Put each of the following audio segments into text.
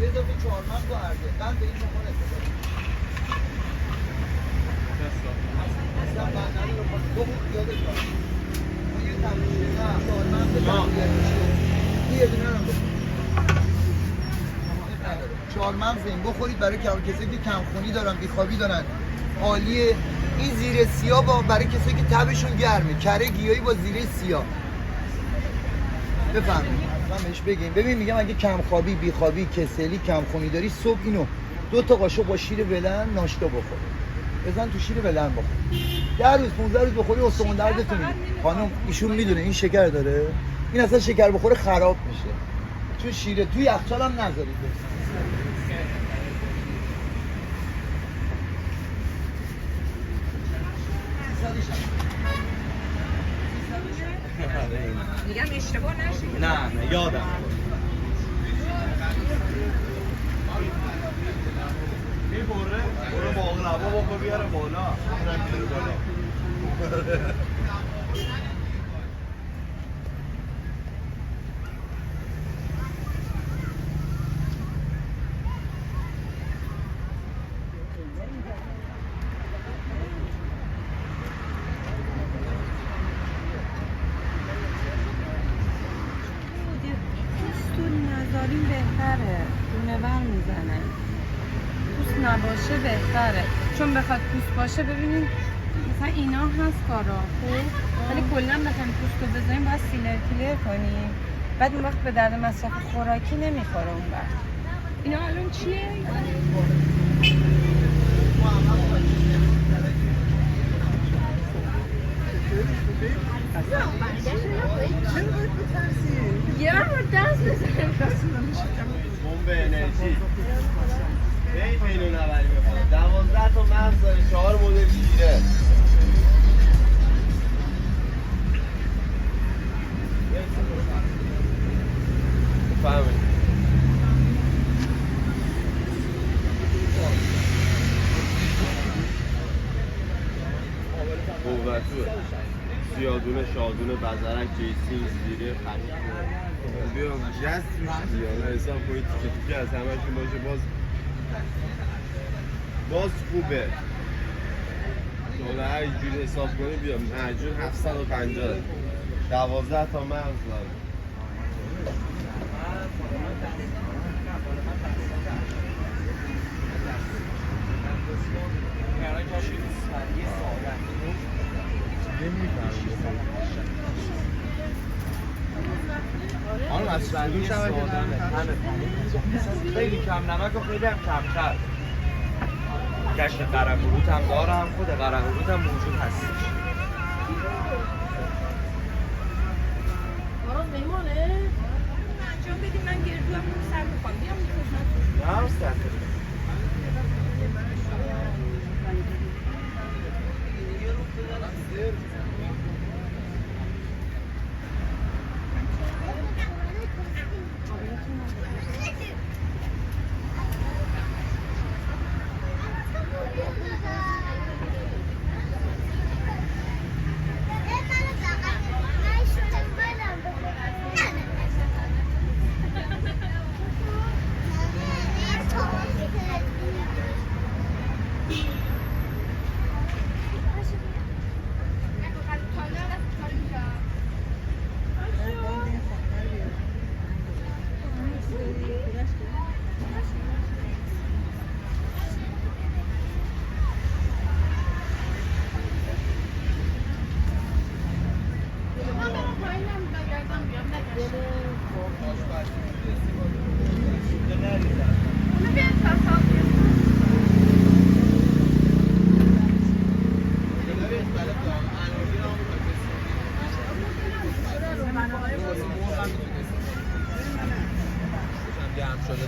اضافه 4 من با هرگه من به این شما اضافه اصلا من ندارم دو بود یادش دارم اون یه تمریشه نه 4 من به تمریه میشه این یه دونه هم بخورید 4 مغز این بخورید برای کسی که کمخونی دارن بیخوابی دارن عالیه. این زیره سیاه با برای کسی که تبشون گرمه کره گیاهی با زیره سیاه بفهمید من بهش بگیم. ببین میگم اگه کمخوابی بیخوابی کسلی کمخونی داری صبح اینو 2 تا قاشق با شیر ولن ناشتا بخور بزن تو شیر ولن بخور 10 روز 15 روز بخوری استخوان دردتون میره. خانم ایشون میدونه این شکر داره این اصلا شکر بخوره خراب میشه چون شیره توی یخچال هم نذارید میگم اشتباه نشه نه یادم میبره برو باقلبا بخور بیاره بالا نباشه بهتره چون بخواد پوست باشه ببینید مثلا اینا هست کارا خب ولی کلا بخوایم پوست رو بزنیم باید سیلر کنیم بعد اون وقت به درد مصرف خوراکی نمیخوره اون وقت اینا الان چیه؟ یا دست بزنیم بمب انرژی این پینو نبری میخواد 12 تا مغز داره 4 مدل شیره فهمید قوتوه سیادونه شادونه بزرک جیسین زیره خریده بیام جست روش دیانه حساب کنید که از همهشون باشه باز خوبه شما هر جور حساب کنی بیام معجون 750 12 تا مغز داره آره اصلا دوش هم خیلی کم نمک و خیلی هم کمتر گشت قرقروت هم دارم خود قرقروت هم موجود هستش میمونه؟ انجام بدیم من گردو هم سر بخوام بیام نه سر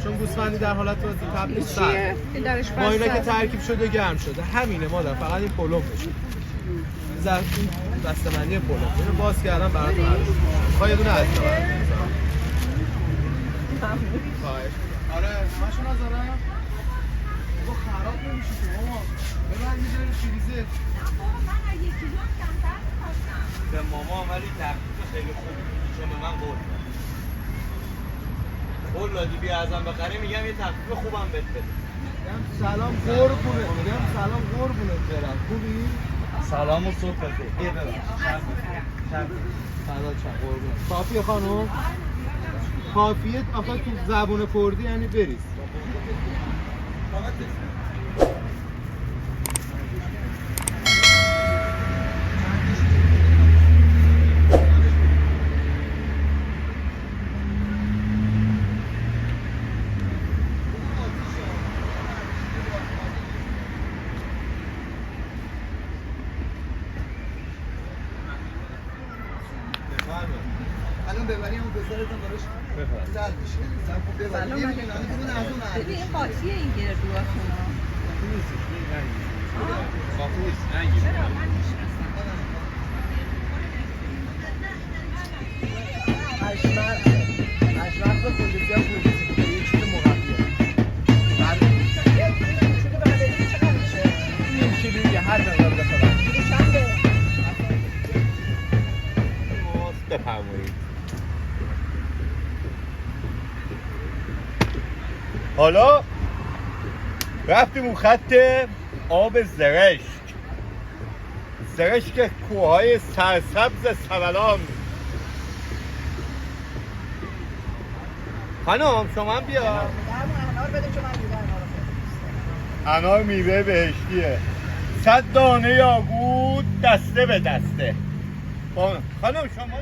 چون گوسفندی در حالت قبل سر با اینا که ترکیب شده گرم شده همینه مادر فقط این پلو میشه این بسته‌بندی پلو اینو باز کردم براتون عرض می‌کنم یه دونه از تا آره همشون نذارم تو خراب نمیشه که ماما ببر میذاری فریزر بابا من اگه یکی دو کمتر می‌خواستم به ماما ولی تخفیف خیلی خوب چون به من قول قول دادی بیا ازم بخری میگم یه تخفیف خوبم بهت بده. میگم سلام قربونت، میگم سلام قربونت برم. خوبی؟ سلام و صبح بخیر. یه ببخش. فدا چم قربونت. کافیه خانم؟ کافیه آخه تو زبون کردی یعنی بریز. الان ببریم اون پسرتون براش سر میشه. سر خوب ببریم. سلام ببین الان از اون ببین این قاطیه این گردوهاتون چرا من میشناسم اشمرد پلیسی هم پلیسی بوده یه چیز مقفیه این کیلویی هر مقدار بخورم بفرمایید. حالا رفتیم اون خط آب زرشک کوههای سرسبز سبلان. خانم شما هم بیا. انار بده که من میدم انار میوه بهشتیه. 100 دانه یاقوت دسته به دسته. خانم شما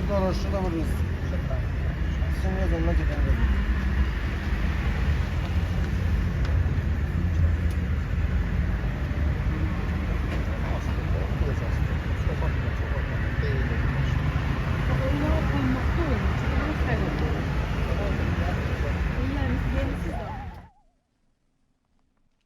درست شده بود. سنیا دنیا که